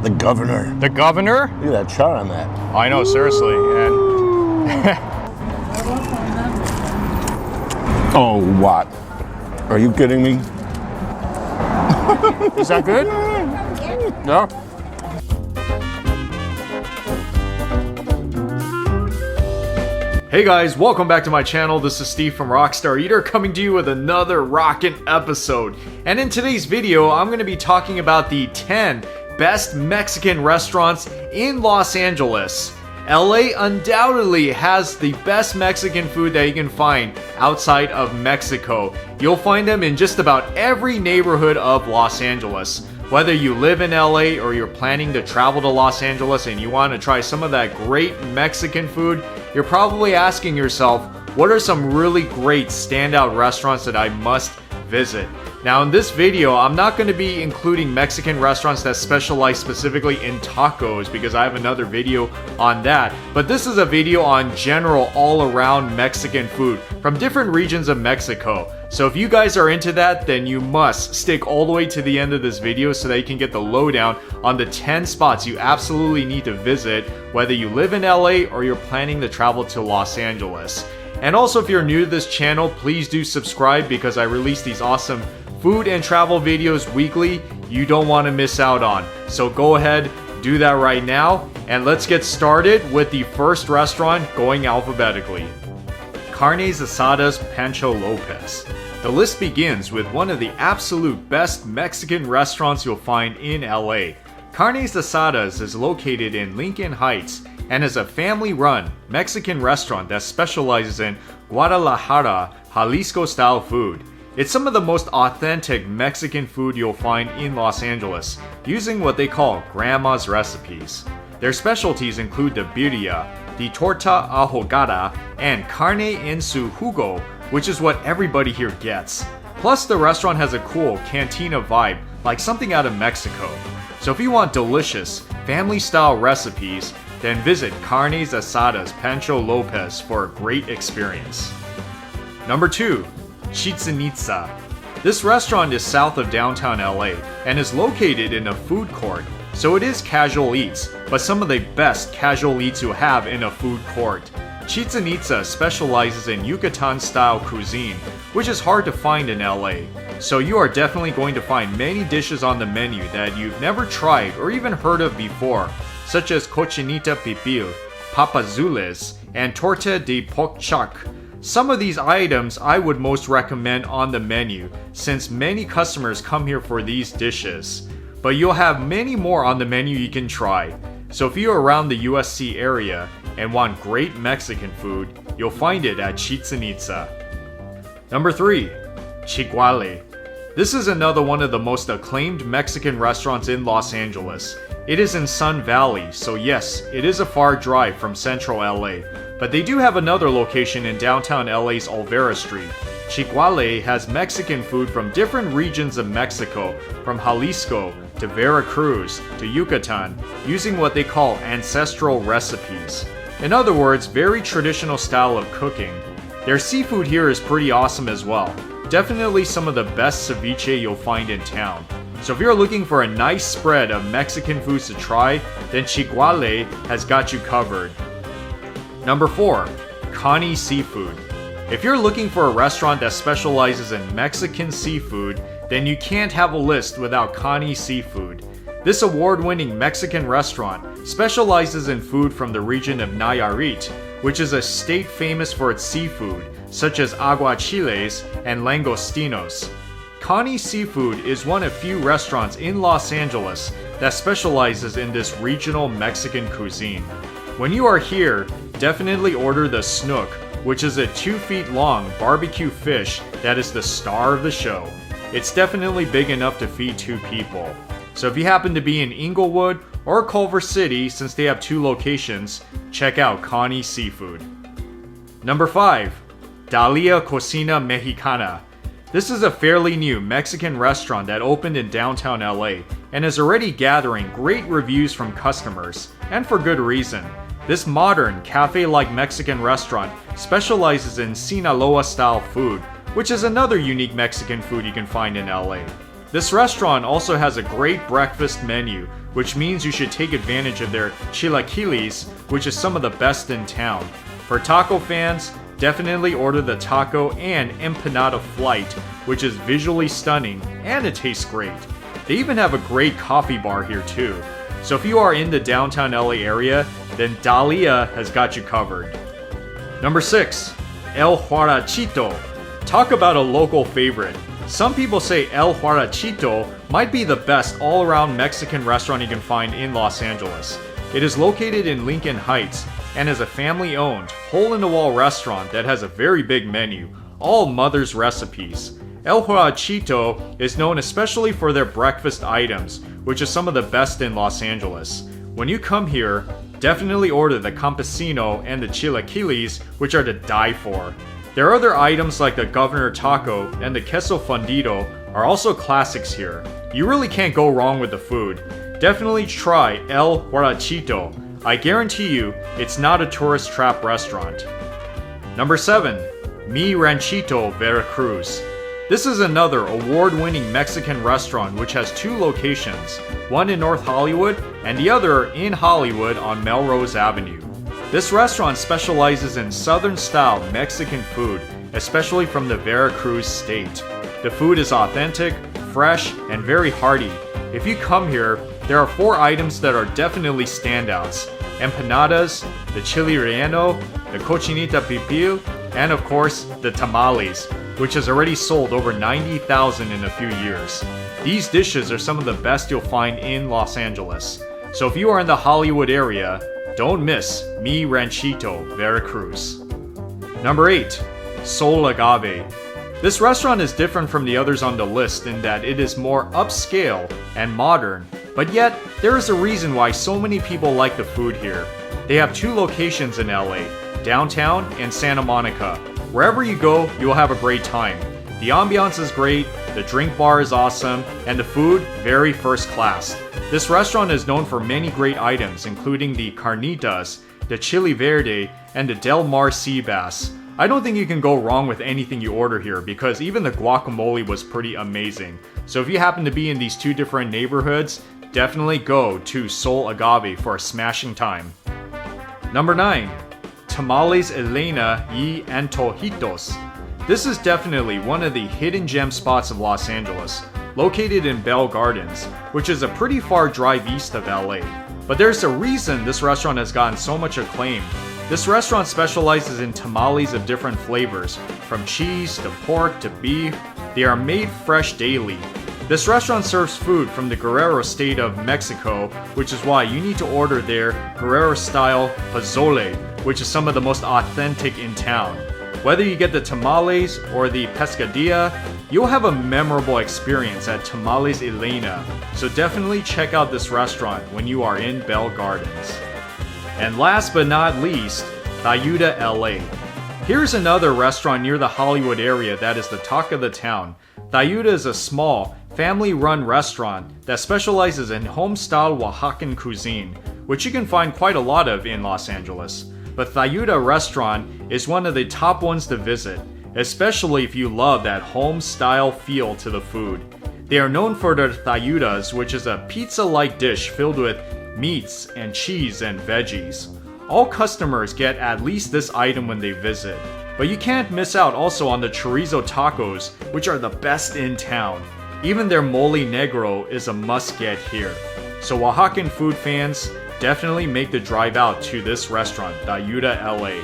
The governor. The governor? Look at that char on that. I know, seriously. And Oh, what? Are you kidding me? is that good? No. Hey guys, welcome back to my channel. This is Steve from Rockstar Eater coming to you with another rockin' episode. And in today's video, I'm going to be talking about the 10 best Mexican restaurants in Los Angeles. LA undoubtedly has the best Mexican food that you can find outside of Mexico. You'll find them in just about every neighborhood of Los Angeles. Whether you live in LA or you're planning to travel to Los Angeles and you want to try some of that great Mexican food, you're probably asking yourself, what are some really great standout restaurants that I must visit? Now in this video, I'm not going to be including Mexican restaurants that specialize specifically in tacos because I have another video on that. But this is a video on general all-around Mexican food from different regions of Mexico. So if you guys are into that, then you must stick all the way to the end of this video so that you can get the lowdown on the 10 spots you absolutely need to visit, whether you live in LA or you're planning to travel to Los Angeles. And also, if you're new to this channel, please do subscribe because I release these awesome food and travel videos weekly you don't want to miss out on. So go ahead, do that right now, and let's get started with the first restaurant going alphabetically. Carnes Asadas Pancho Lopez. The list begins with one of the absolute best Mexican restaurants you'll find in LA. Carnes Asadas is located in Lincoln Heights and is a family-run Mexican restaurant that specializes in Guadalajara, Jalisco-style food. It's some of the most authentic Mexican food you'll find in Los Angeles, using what they call grandma's recipes. Their specialties include the birria, the torta ahogada, and carne en su jugo, which is what everybody here gets. Plus, the restaurant has a cool cantina vibe, like something out of Mexico. So if you want delicious, family-style recipes, then visit Carnes Asadas Pancho Lopez for a great experience. Number 2. Chichen Itza. This restaurant is south of downtown LA and is located in a food court, so it is casual eats, but some of the best casual eats you'll have in a food court. Chichen Itza specializes in Yucatan-style cuisine, which is hard to find in LA. So you are definitely going to find many dishes on the menu that you've never tried or even heard of before, such as cochinita pibil, papazules, and torta de pork choc. Some of these items I would most recommend on the menu, since many customers come here for these dishes. But you'll have many more on the menu you can try. So if you're around the USC area and want great Mexican food, you'll find it at Chichen Itza. Number 3. Chigwe. This is another one of the most acclaimed Mexican restaurants in Los Angeles. It is in Sun Valley, so yes, it is a far drive from central LA, but they do have another location in downtown LA's Olvera Street. Chigwe has Mexican food from different regions of Mexico, from Jalisco to Veracruz to Yucatan, using what they call ancestral recipes. In other words, very traditional style of cooking. Their seafood here is pretty awesome as well. Definitely some of the best ceviche you'll find in town. So if you're looking for a nice spread of Mexican foods to try, then Chigwe has got you covered. Number 4. Connie Seafood. If you're looking for a restaurant that specializes in Mexican seafood, then you can't have a list without Connie Seafood. This award-winning Mexican restaurant specializes in food from the region of Nayarit, which is a state famous for its seafood, such as aguachiles and langostinos. Connie Seafood is one of few restaurants in Los Angeles that specializes in this regional Mexican cuisine. When you are here, definitely order the snook, which is a 2 feet long barbecue fish that is the star of the show. It's definitely big enough to feed 2 people. So if you happen to be in Inglewood or Culver City, since they have 2 locations, check out Connie Seafood. Number 5. Daliacina Mexicana. This is a fairly new Mexican restaurant that opened in downtown LA and is already gathering great reviews from customers, and for good reason. This modern, cafe-like Mexican restaurant specializes in Sinaloa-style food, which is another unique Mexican food you can find in LA. This restaurant also has a great breakfast menu which means you should take advantage of their chilaquiles, which is some of the best in town. For taco fans, definitely order the taco and empanada flight, which is visually stunning and it tastes great. They even have a great coffee bar here too. So if you are in the downtown LA area, then Dalia has got you covered. Number 6. El Juanacito. Talk about a local favorite. Some people say El Juanacito might be the best all-around Mexican restaurant you can find in Los Angeles. It is located in Lincoln Heights and is a family-owned, hole-in-the-wall restaurant that has a very big menu, all mother's recipes. El Juanacito is known especially for their breakfast items, which is some of the best in Los Angeles. When you come here, definitely order the campesino and the chilaquiles, which are to die for. There are other items like the governor taco and the queso fundido are also classics here. You really can't go wrong with the food. Definitely try El Juanacito. I guarantee you, it's not a tourist trap restaurant. Number 7. Mi Ranchito Veracruz. This is another award-winning Mexican restaurant which has 2 locations, one in North Hollywood and the other in Hollywood on Melrose Avenue. This restaurant specializes in Southern-style Mexican food, especially from the Veracruz state. The food is authentic, fresh, and very hearty. If you come here, there are 4 items that are definitely standouts: empanadas, the chili relleno, the cochinita pibil, and of course, the tamales, which has already sold over 90,000 in a few years. These dishes are some of the best you'll find in Los Angeles. So if you are in the Hollywood area, don't miss Mi Ranchito Veracruz. Number 8. Sol Agave. This restaurant is different from the others on the list in that it is more upscale and modern, but yet there is a reason why so many people like the food here. They have 2 locations in LA, downtown and Santa Monica. Wherever you go, you will have a great time. The ambiance is great, the drink bar is awesome, and the food very first class. This restaurant is known for many great items, including the carnitas, the chili verde, and the Del Mar sea bass. I don't think you can go wrong with anything you order here because even the guacamole was pretty amazing. So if you happen to be in these 2 different neighborhoods, definitely go to Sol Agave for a smashing time. Number 9. Tamales Elena y Antojitos. This is definitely one of the hidden gem spots of Los Angeles, located in Bell Gardens, which is a pretty far drive east of LA. But there's a reason this restaurant has gotten so much acclaim. This restaurant specializes in tamales of different flavors, from cheese to pork to beef. They are made fresh daily. This restaurant serves food from the Guerrero state of Mexico, which is why you need to order their Guerrero-style pozole, which is some of the most authentic in town. Whether you get the tamales or the pescadilla, you'll have a memorable experience at Tamales Elena, so definitely check out this restaurant when you are in Bell Gardens. And last but not least, Dayuda LA. Here's another restaurant near the Hollywood area that is the talk of the town. Dayuda is a small, family-run restaurant that specializes in home-style Oaxacan cuisine, which you can find quite a lot of in Los Angeles. But Dayuda restaurant is one of the top ones to visit, especially if you love that home-style feel to the food. They are known for their Dayudas, which is a pizza-like dish filled with meats and cheese and veggies. All customers get at least this item when they visit. But you can't miss out also on the chorizo tacos, which are the best in town. Even their mole negro is a must-get here. So Oaxacan food fans, definitely make the drive out to this restaurant, Dayuda LA.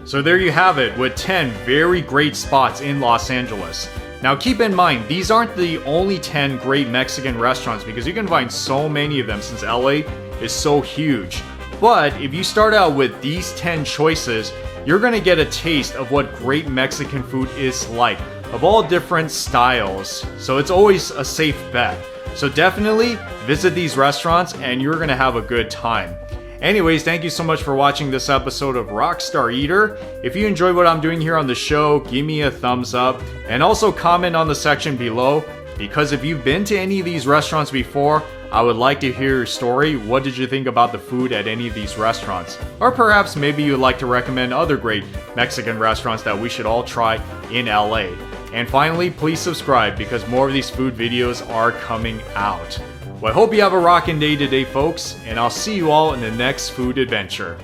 So there you have it, with 10 very great spots in Los Angeles. Now keep in mind, these aren't the only 10 great Mexican restaurants because you can find so many of them since LA is so huge. But if you start out with these 10 choices, you're gonna get a taste of what great Mexican food is like, of all different styles. So it's always a safe bet. So definitely visit these restaurants and you're gonna have a good time. Anyways, thank you so much for watching this episode of Rockstar Eater. If you enjoy what I'm doing here on the show, give me a thumbs up and also comment on the section below, because if you've been to any of these restaurants before, I would like to hear your story. What did you think about the food at any of these restaurants? Or perhaps maybe you'd like to recommend other great Mexican restaurants that we should all try in LA. And finally, please subscribe because more of these food videos are coming out. Well, I hope you have a rockin' day today, folks, and I'll see you all in the next food adventure.